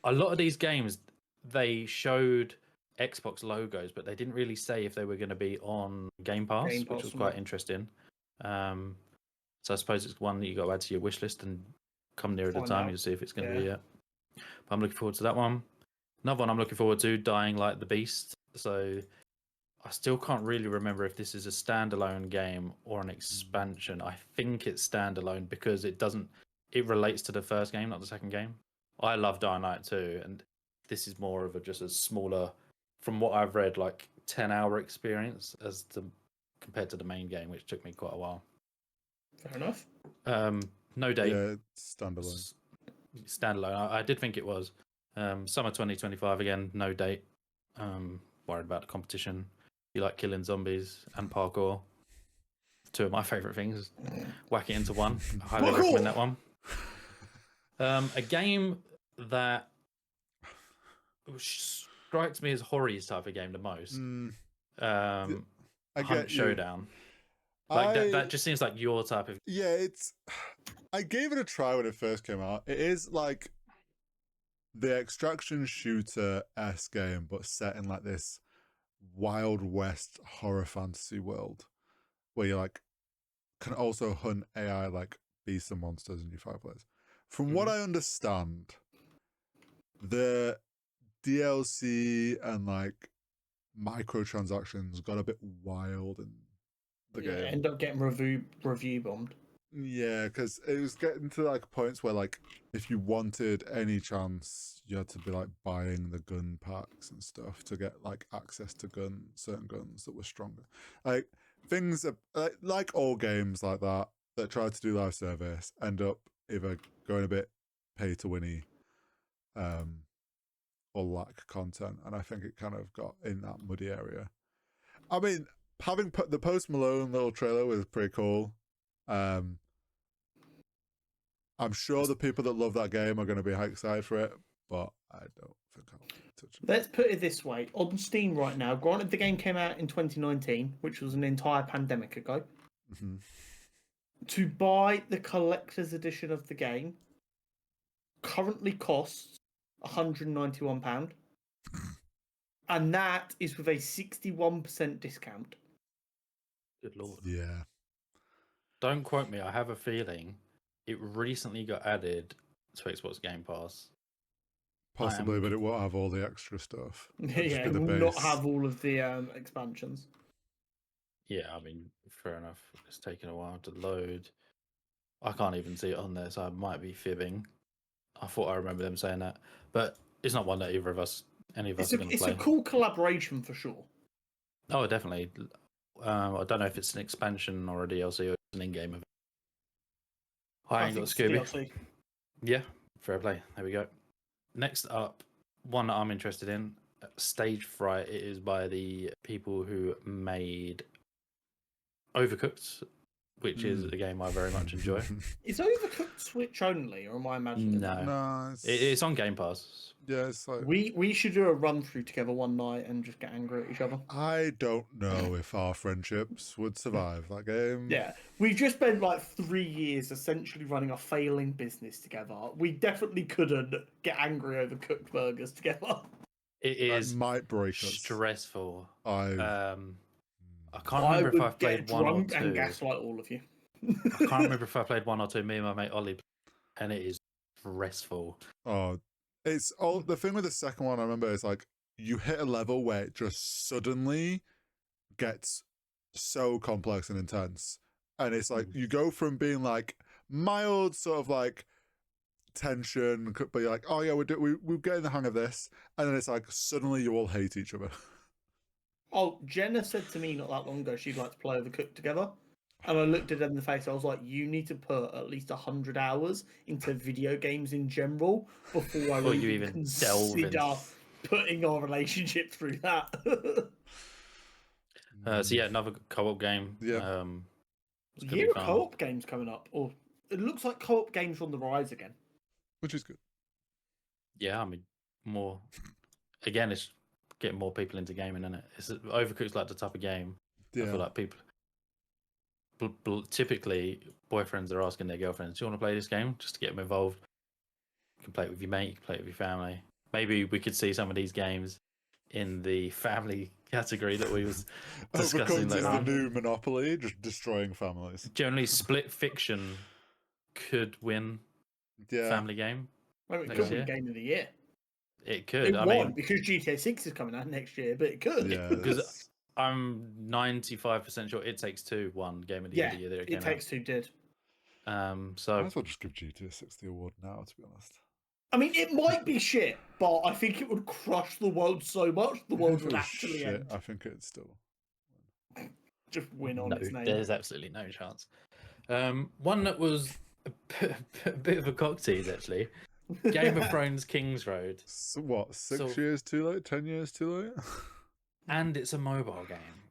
A lot of these games, they showed Xbox logos, but they didn't really say if they were going to be on Game Pass, which was quite interesting. So I suppose it's one that you got to add to your wish list and come nearer the time, you'll see if it's going to be it. But I'm looking forward to that one. Another one I'm looking forward to, Dying Light the Beast. So I still can't really remember if this is a standalone game or an expansion. I think it's standalone because it relates to the first game, not the second game. I love Dying Light 2, and this is more of just a smaller, from what I've read, like 10-hour experience compared to the main game, which took me quite a while. Fair enough. No date. Yeah, it's standalone. Standalone. I did think it was. Summer 2025 again, no date. Worried about the competition. You like killing zombies and parkour. Two of my favourite things. Whack it into one. I highly recommend that one. A game that strikes me as Hori's type of game the most. Hunt Showdown. That just seems like your type of... Yeah, I gave it a try when it first came out. It is like the extraction shooter-esque game, but set in like this Wild West horror fantasy world where you like can also hunt AI like beasts and monsters in your fireplace. From what I understand, the DLC and like microtransactions got a bit wild in the game. End up getting review bombed. Yeah, because it was getting to like points where like if you wanted any chance, you had to be like buying the gun packs and stuff to get like access to certain guns that were stronger. Like things that, like all games like that try to do live service end up either going a bit pay to winny, or lack content, and I think it kind of got in that muddy area. I mean, having put the Post Malone little trailer was pretty cool. I'm sure the people that love that game are going to be excited for it, but I don't think I'll touch it. Let's put it this way. On Steam right now, granted the game came out in 2019, which was an entire pandemic ago. Mm-hmm. To buy the collector's edition of the game currently costs £191. And that is with a 61% discount. Good lord. Yeah. Don't quote me. I have a feeling it recently got added to Xbox Game Pass. Possibly, but it won't have all the extra stuff. Yeah, It'll just be it the will not base. have all of the expansions. Yeah, I mean, fair enough. It's taken a while to load. I can't even see it on there, so I might be fibbing. I thought I remember them saying that, but it's not one that any of us are going to It's play. a cool collaboration for sure. Oh, definitely. I don't know if it's an expansion or a DLC or an in-game event. I ain't got think it's Scooby. DLC. Yeah, fair play. There we go. Next up, one that I'm interested in, Stage Fright. It is by the people who made Overcooked, which is a game I very much enjoy. Is Overcooked Switch only, or am I imagining that? No, It's on Game Pass. Yeah, it's like We should do a run through together one night and just get angry at each other. I don't know if our friendships would survive that game. Yeah, we've just spent like 3 years essentially running a failing business together. We definitely couldn't get angry over cooked burgers together. It That is might break us. stressful. I I can't remember if would I've get played one or drunk and two. gaslight all of you. I can't remember if I played one or two. Me and my mate Ollie, and it is stressful. Oh, it's all the thing with the second one. I remember is like you hit a level where it just suddenly gets so complex and intense, and it's like you go from being like mild sort of like tension, but you're like, oh yeah, we're getting the hang of this, and then it's like suddenly you all hate each other. Oh, Jenna said to me not that long ago she'd like to play Overcooked together. And I looked at them in the face. I was like, you need to put at least 100 hours into video games in general before I Before you even even delve in. consider putting our relationship through that. So yeah, another co-op game. Yeah. It's gonna Year be of fun. co-op games coming up. Or it looks like co-op games are on the rise again. Which is good. Yeah, I mean, more. Again, it's getting more people into gaming, isn't it? It's Overcooked's like the type of game. I Yeah. feel like people. Typically, boyfriends are asking their girlfriends, "Do you want to play this game?" Just to get them involved. You can play it with your mate. You can play it with your family. Maybe we could see some of these games in the family category that we was discussing. Overcooked is the Like, new Monopoly, just destroying families. generally, Split Fiction could win Yeah. family game. I mean, it Next could year? be Game of the Year. It could. It I won't mean, because GTA 6 is coming out next year, but it could. Yeah. Because that's- I'm 95% sure It Takes Two won Game of the Yeah, Year that it came It Takes Two did. I So might as well just give GTA 6 the award now, to be honest. I mean, it might be shit, but I think it would crush the world so much the world If it would was actually shit, end. I think it'd still. Just win on no, its name. there's absolutely no chance. One that was a bit of a cock tease, actually. Game of Thrones King's Road, So what, 6 So- years too late? 10 years too late? and it's a mobile game,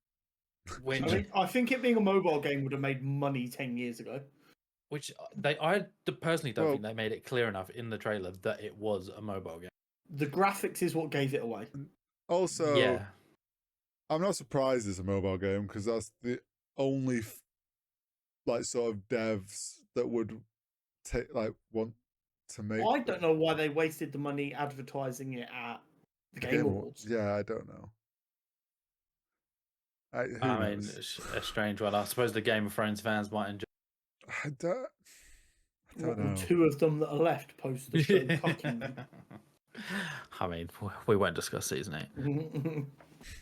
which I think it being a mobile game would have made money 10 years ago. I personally don't Well- think they made it clear enough in the trailer that it was a mobile game. The graphics is what gave it away. Also, Yeah, I'm not surprised it's a mobile game because that's the only like sort of devs that would want to make. I don't know why they wasted the money advertising it at the Game Awards. Yeah, I don't know. Who I mean, knows? it's a strange one. I suppose the Game of Thrones fans might enjoy. I don't What know. were two of them that are left post the show fucking them? I mean, we won't discuss season 8.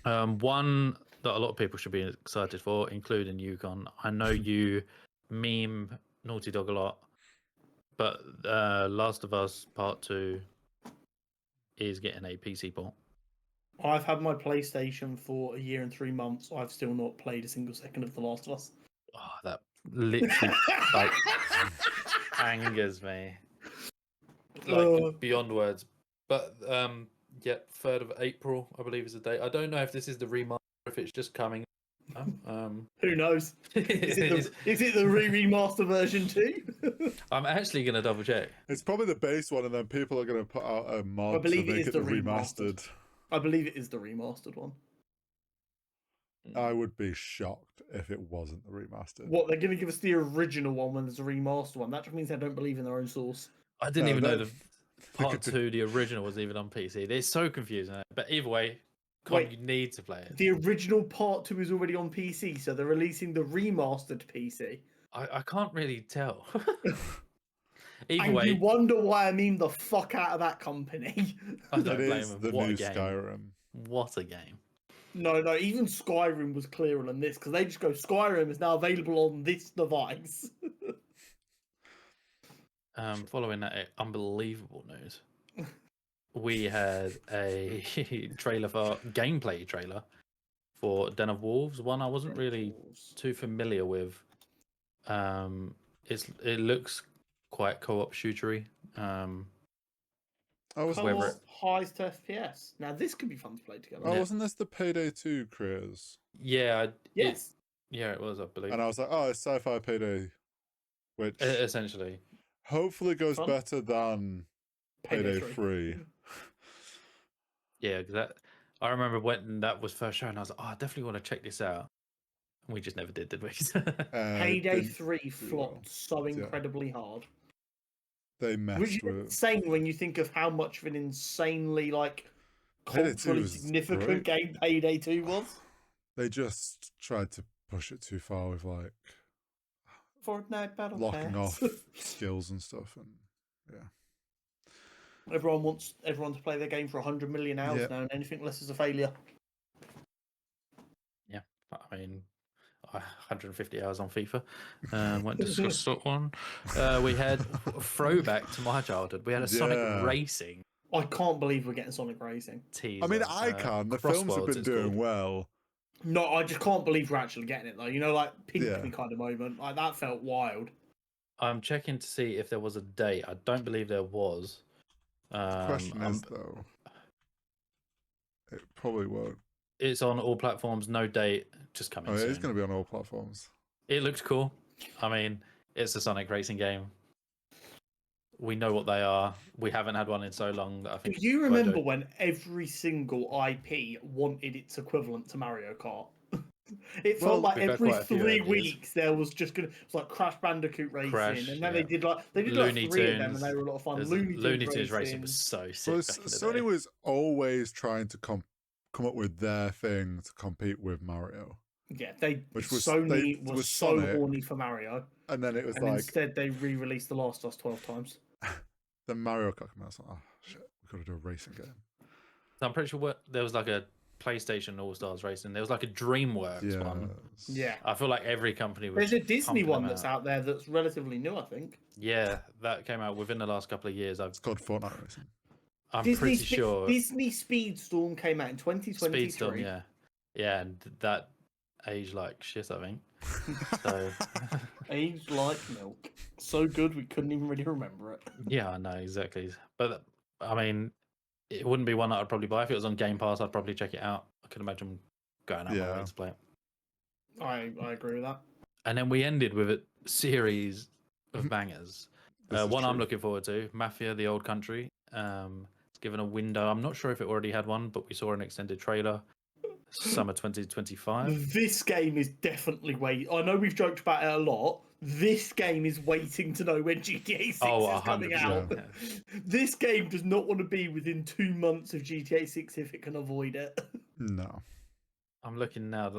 One that a lot of people should be excited for, including Yukon. I know you meme Naughty Dog a lot, but Last of Us Part 2 is getting a PC port. I've had my PlayStation for a year and 3 months. I've still not played a single second of The Last of Us. Oh, that literally like angers me, like beyond words. But yeah, 3rd of April, I believe, is the date. I don't know if this is the remaster, if it's just coming. Who knows? Is it the remaster version too? I'm actually gonna double check. It's probably the base one, and then people are going to put out a mod I to believe it make is it the the remastered. I believe it is the remastered one. I would be shocked if it wasn't the remastered. What, they're going to give us the original one when there's a remastered one? That just means they don't believe in their own source. I didn't even know the Part 2, the original, was even on PC. It's so confusing. But either way, Wait, you need to play it. The original Part 2 is already on PC, so they're releasing the remastered PC. I can't really tell. Either And way, you wonder why I meme the fuck out of that company. I don't It blame is them. the What a new game. Skyrim. What a game. No, even Skyrim was clearer than this, because they just go, Skyrim is now available on this device. Following that unbelievable news, we had a gameplay trailer for Den of Wolves. One I wasn't really too familiar with. It looks quite co-op shootery. Co-op highest FPS. Now this could be fun to play together. Oh, wasn't this the Payday 2 creators? Yeah. Yes. It was, I believe. And I was like, oh, it's Sci-Fi Payday, which Essentially. hopefully goes Fun. better than Payday 3. Yeah, because I remember when that was first shown, I was like, oh, I definitely want to check this out. And we just never did we? Payday 3 do flopped well. so incredibly hard. They Which messed is with. insane when you think of how much of an insanely Payday 2 culturally was significant great. game Payday 2 was. They just tried to push it too far with like Fortnite Battle locking Pass. off skills and stuff, and yeah. Everyone wants everyone to play their game for 100 million hours now, and anything less is a failure. Yeah, I mean, 150 hours on FIFA. Won't discuss that one. We had throwback to my childhood. We had a Sonic Racing. I can't believe we're getting Sonic Racing. I mean, I can. The films have been doing well. No, I just can't believe we're actually getting it though. You know, like Pinkney kind of moment. Like that felt wild. I'm checking to see if there was a date. I don't believe there was. Question is though, it probably won't. It's on all platforms, no date, just coming soon. It's going to be on all platforms. It looks cool. I mean, it's a Sonic Racing game. We know what they are. We haven't had one in so long that I think. Do you remember when every single IP wanted its equivalent to Mario Kart? It felt like every 3 weeks there was just gonna. It was like Crash Bandicoot Racing, and then they did like Looney 3 Tunes, of them, and they were a lot of fun. Looney Tunes Racing was so sick. Well, Sony was always trying to come up with their thing to compete with Mario. Yeah, Sony was so Sonic, horny for Mario, and then it was instead they re-released The Last of Us 12 times. The Mario Kart came out. I was like, oh shit, we've got to do a racing game. I'm pretty sure there was like a PlayStation All Stars Racing. There was like a DreamWorks one. Yeah, I feel like every company. There's a Disney one that's out there that's relatively new, I think. Yeah, that came out within the last couple of years. It's called Fortnite Racing. I'm pretty sure Disney Speedstorm came out in 2023. Speedstorm, yeah, and that aged like shit, I think. So aged like milk. So good we couldn't even really remember it. Yeah, I know exactly. But I mean, it wouldn't be one that I'd probably buy if it was on Game Pass. I'd probably check it out. I could imagine going out my way to play it. I agree with that. And then we ended with a series of bangers. One I'm looking forward to, Mafia: The Old Country. It's given a window. I'm not sure if it already had one, but we saw an extended trailer. Summer 2025. This game is definitely I know we've joked about it a lot. This game is waiting to know when GTA 6 is coming out. This game does not want to be within 2 months of GTA 6 if it can avoid it. No. I'm looking now.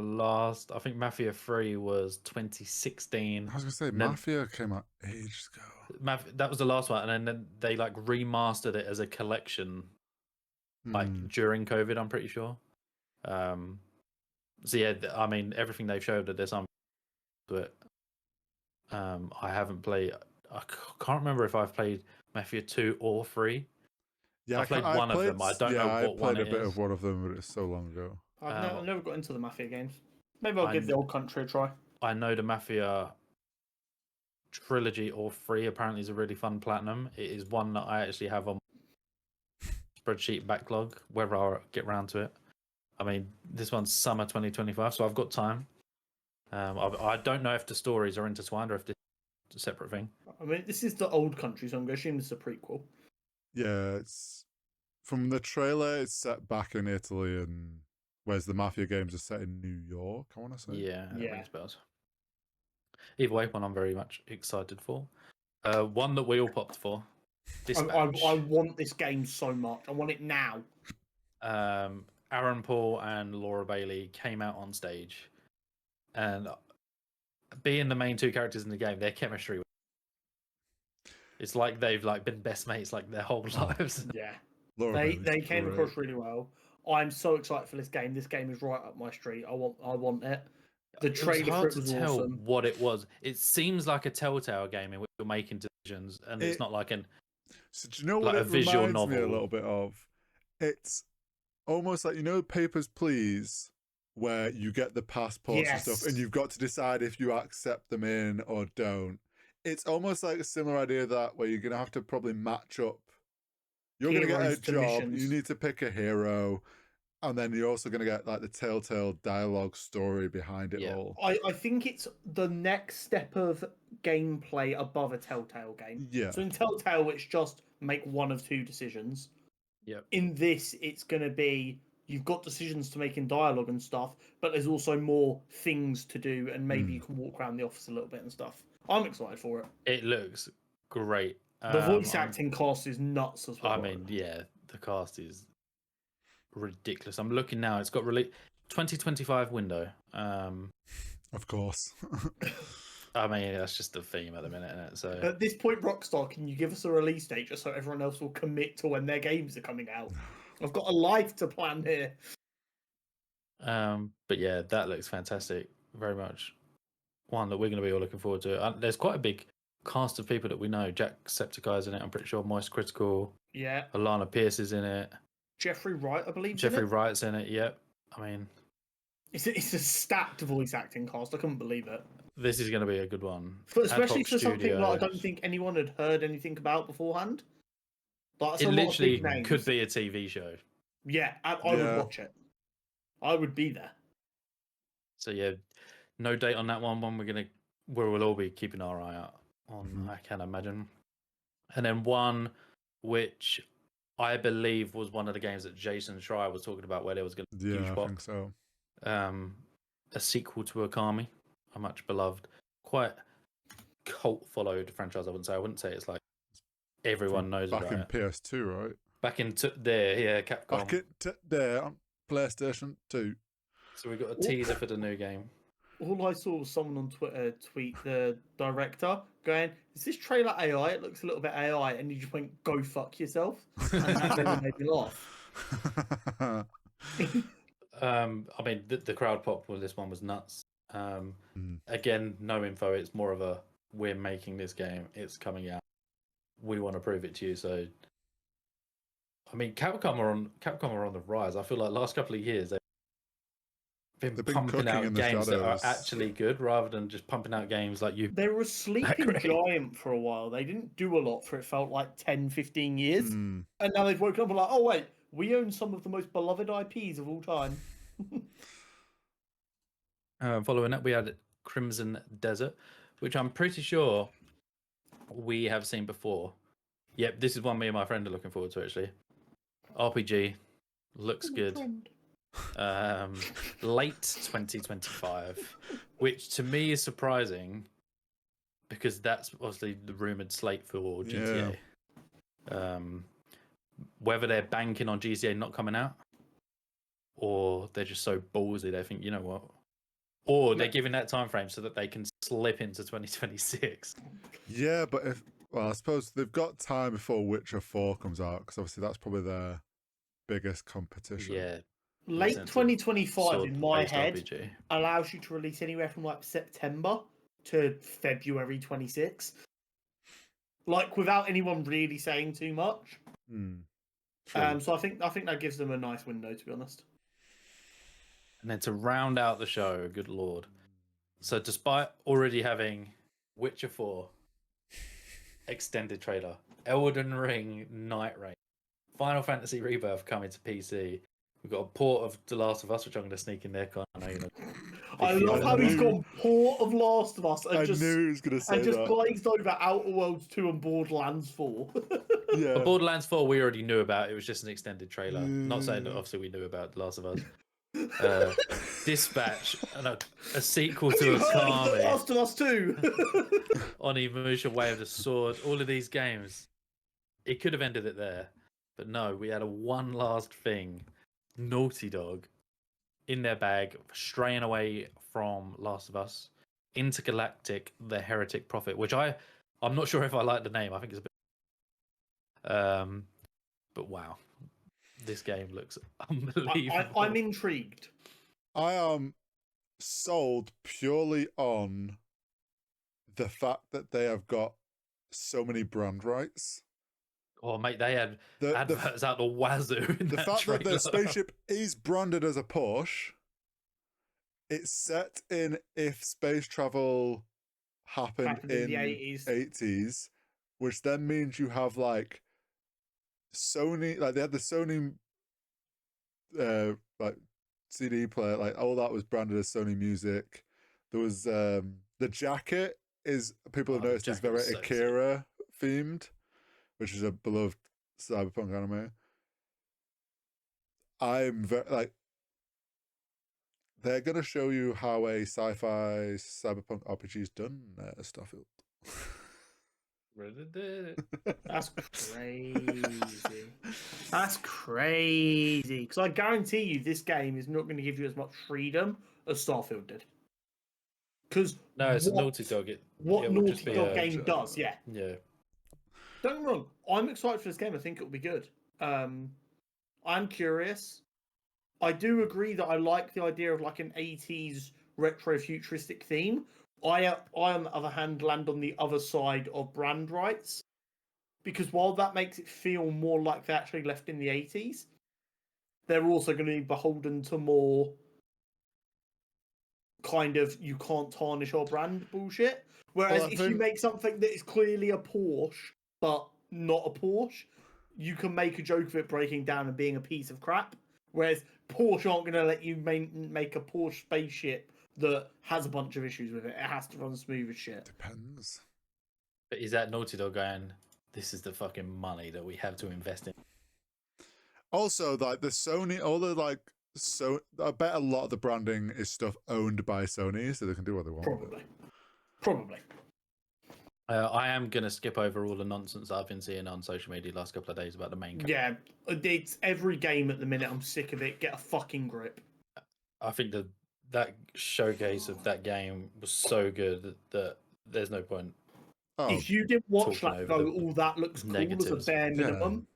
I think Mafia 3 was 2016. I was going to say, Mafia came out ages ago. That was the last one, and then they like remastered it as a collection, like during COVID, I'm pretty sure. So yeah, I mean, everything they've showed that there's some to it. I haven't played. I can't remember if I've played Mafia 2 or 3. Yeah, I played one of them. I don't know I what played one a bit is. of one of them, but it's so long ago. I've never got into the Mafia games. Maybe I'll give the Old Country a try. I know the Mafia trilogy or 3 apparently is a really fun platinum. It is one that I actually have on spreadsheet backlog, whether I'll get around to it. I mean, this one's summer 2025, so I've got time. I don't know if the stories are intertwined or if this is a separate thing. I mean, this is the Old Country, so I'm going to assume it's a prequel. Yeah, it's from the trailer. It's set back in Italy, and whereas the Mafia games are set in New York. I want to say. Yeah, that rings bells. Either way, one I'm very much excited for. One that we all popped for. I want this game so much. I want it now. Aaron Paul and Laura Bailey came out on stage, and being the main 2 characters in the game, their chemistry. It's like they've been best mates their whole lives. Yeah, Laura they came across really well. I'm so excited for this game. This game is right up my street. I want it. The trailer hard was to tell awesome. what it was. It seems like a Telltale game in which you're making decisions, and it's not like So do you know what a it visual reminds me a novel. little bit of? It's almost like Papers, Please, where you get the passports and stuff, and you've got to decide if you accept them in or don't. It's almost like a similar idea that where you're gonna have to probably match up. You're gonna get a job. You need to pick a hero. And then you're also going to get the Telltale dialogue story behind it all. I think it's the next step of gameplay above a Telltale game. Yeah. So in Telltale, it's just make one of 2 decisions. Yep. In this, it's going to be you've got decisions to make in dialogue and stuff, but there's also more things to do, and maybe you can walk around the office a little bit and stuff. I'm excited for it. It looks great. The voice acting cast is nuts as well. I mean, yeah, the cast is ridiculous. I'm looking now. It's got 2025 window. Of course. I mean, that's just the theme at the minute, isn't it? So at this point, Rockstar, can you give us a release date just so everyone else will commit to when their games are coming out? I've got a life to plan here. But yeah, that looks fantastic. Very much one that we're going to be all looking forward to. There's quite a big cast of people that we know. Jacksepticeye's in it. I'm pretty sure. Moist Critical. Yeah. Alana Pierce is in it. Jeffrey Wright, I believe. Jeffrey Wright's in it. Yep. I mean, it's a stacked voice acting cast. I couldn't believe it. This is going to be a good one, especially for something that I don't think anyone had heard anything about beforehand. It literally could be a TV show. Yeah, I would watch it. I would be there. So yeah, no date on that one. We'll all be keeping our eye out on. I can imagine. And then one which I believe was one of the games that Jason Schreier was talking about, where there was going to be a huge I think so. A sequel to Okami, a much beloved, quite cult followed franchise. I wouldn't say it's like everyone knows about it. Back in PS2, right? Back in there, yeah, Capcom. Back there on PlayStation 2. So we got a teaser for the new game. All I saw was someone on Twitter tweet the director going, "Is this trailer AI? It looks a little bit AI," and he just went, "Go fuck yourself," and that really made me laugh. I mean, the crowd pop with this one was nuts. Again, no info. It's more of a we're making this game. It's coming out. We want to prove it to you. So, I mean, Capcom are on the rise. I feel like last couple of years they've been pumping out games that are actually good, rather than just pumping out games like you. They were a sleeping giant for a while. They didn't do a lot for it felt like 10, 15 years, and now they've woken up and like, oh wait, we own some of the most beloved IPs of all time. Following that, we had Crimson Desert, which I'm pretty sure we have seen before. Yep, this is one me and my friend are looking forward to, actually. RPG, looks good. Late 2025, which to me is surprising because that's obviously the rumored slate for GTA. Whether they're banking on GTA not coming out, or they're just so ballsy they think, you know what, or they're giving that time frame so that they can slip into 2026. Yeah, but I suppose they've got time before Witcher 4 comes out, because obviously that's probably their biggest competition. Yeah. late sense of 2025 in my sword-based head RPG. allows you to release anywhere from like September to February 26. Like without anyone really saying too much. True. So I think that gives them a nice window, to be honest. And then to round out the show, good lord. So despite already having Witcher 4 extended trailer, Elden Ring Night Rain, Final Fantasy Rebirth coming to PC, we've got a port of The Last of Us, which I'm going to sneak in there. I know you're not. I love how he's gone Port of Last of Us and I just knew he was going to say and just that. glazed over Outer Worlds 2 and Borderlands 4. Yeah. But Borderlands 4 we already knew about. It was just an extended trailer. Not saying that obviously we knew about The Last of Us. Dispatch and a sequel to Okami. Last of Us 2. Onimusha Way of the Sword. All of these games. It could have ended it there. But no, we had one last thing. Naughty Dog in their bag, straying away from Last of Us. Intergalactic, the Heretic Prophet, which I'm not sure if I like the name. I think it's a bit. But wow, this game looks unbelievable. I'm intrigued. I am sold purely on the fact that they have got so many brand rights. Oh, mate, they had adverts out the wazoo. In The that fact trailer. that the spaceship is branded as a Porsche, it's set in if space travel happened in the 80s, which then means you have like Sony, like they had the Sony like CD player, like all that was branded as Sony Music. There was the jacket is people have noticed is very Akira themed, which is a beloved cyberpunk anime. I'm very like they're gonna show you how a sci-fi cyberpunk RPG is done, Starfield. That's crazy. That's crazy. Because I guarantee you, this game is not going to give you as much freedom as Starfield did. Because no, it's a Naughty Dog. What Naughty Dog game does, yeah. Yeah. Don't get me wrong. I'm excited for this game. I think it'll be good. I'm curious. I do agree that I like the idea of like an 80s retro futuristic theme. I, on the other hand, land on the other side of brand rights. Because while that makes it feel more like they actually left in the 80s, they're also going to be beholden to more kind of you can't tarnish our brand bullshit. Whereas if you make something that is clearly a Porsche, but not a Porsche, you can make a joke of it breaking down and being a piece of crap. Whereas Porsche aren't going to let you make a Porsche spaceship that has a bunch of issues with it. It has to run smooth as shit. Depends. But is that Naughty Dog going, this is the fucking money that we have to invest in? Also, like the Sony, all the like, so I bet a lot of the branding is stuff owned by Sony, so they can do what they want. Probably. I am going to skip over all the nonsense I've been seeing on social media the last couple of days about the main character. Yeah, it's every game at the minute. I'm sick of it. Get a fucking grip. I think that showcase of that game was so good that there's no point. If you didn't watch that, though, all that looks cool as a bare minimum.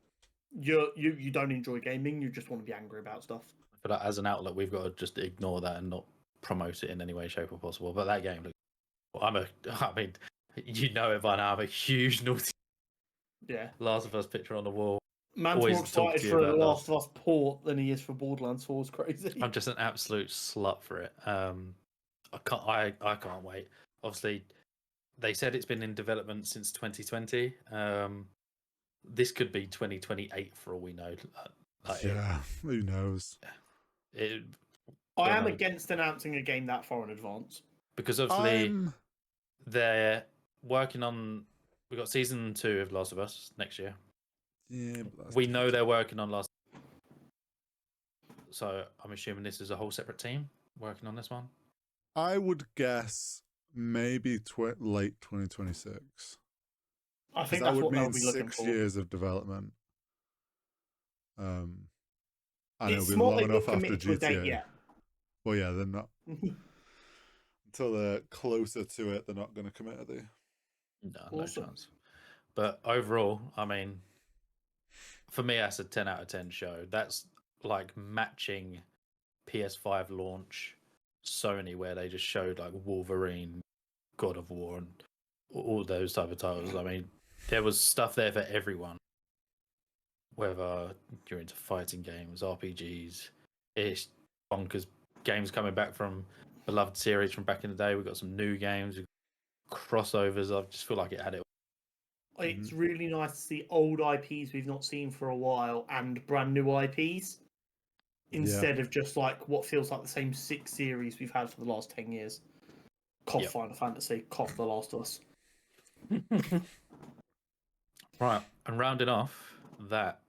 Yeah. You don't enjoy gaming. You just want to be angry about stuff. But as an outlet, we've got to just ignore that and not promote it in any way, shape, or possible. But that game, you know it by now. I'm a huge Naughty. Yeah. Last of Us picture on the wall. Man's more excited for The Last of Us port than he is for Borderlands 4. It's crazy. I'm just an absolute slut for it. I can't wait. Obviously, they said it's been in development since 2020. This could be 2028 for all we know. Who knows? I am against announcing a game that far in advance. Because obviously they're working on. We've got season 2 of Last of Us next year. Yeah, we know they're working on Last. So I'm assuming this is a whole separate team working on this one. I would guess maybe late 2026. I think that would mean they'll be looking 6 for. years of development. And It's it'll be long not enough after GTA. GTA. Well, yeah, they're not. Until they're closer to it, they're not going to commit, are they? No chance. But overall, I mean, for me, that's a 10 out of 10 show. That's like matching PS5 launch Sony, where they just showed like Wolverine, God of War, and all those type of titles. I mean, there was stuff there for everyone. Whether you're into fighting games, RPGs, it's bonkers. Games coming back from beloved series from back in the day. We've got some new games, we've got crossovers. I just feel like it had it. It's really nice to see old IPs we've not seen for a while and brand new IPs instead of just like what feels like the same 6 series we've had for the last 10 years. Cough Final Fantasy, cough The Last of Us. Right, and rounding off that